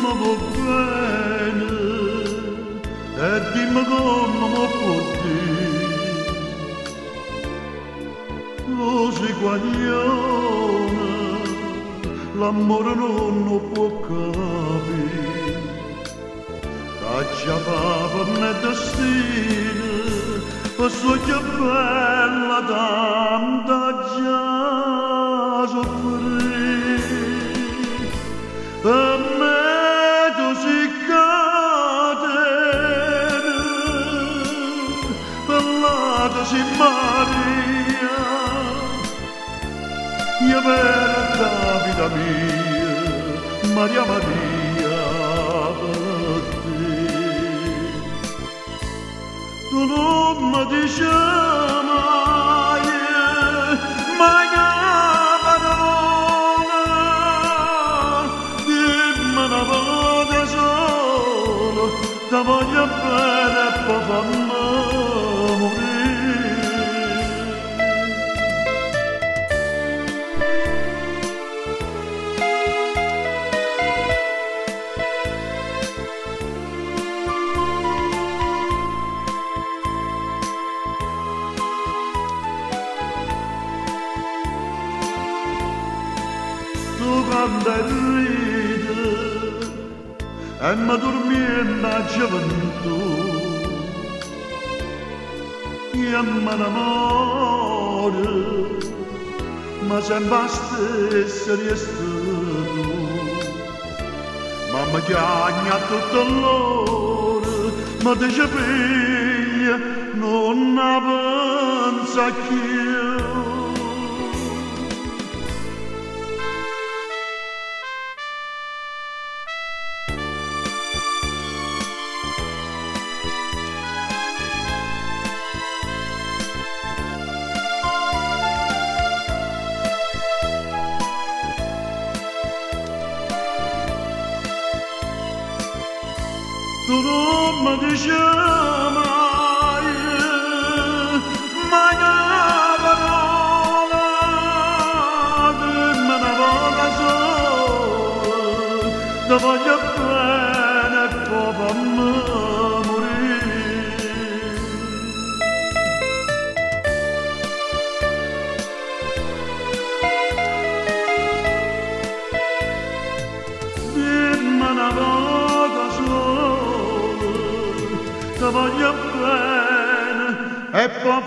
come va bene e dimmi come mi può dire. Così guaglione, l'amore non lo può capire. Già per me destino, per sua che bella tanta già soffrire. Per me così catene, per la così Maria, io vera vita mia, Maria Maria. Tu non mi dici mai una parola, dimmi una volta solo, ti voglio bene e poi fammi morire. Tu quando ridi e mi dormiendo a gioventù, io mi innamoro, ma sempre stessa resti tu. Ma mi chiagna tutto l'ora, ma dice figlia, non ne pensa più. Tu non mi dici mai una parola, dimmi una volta sola, ti voglio bene e poi fammi morire. Dimmi una volta sola, ti voglio bene e poi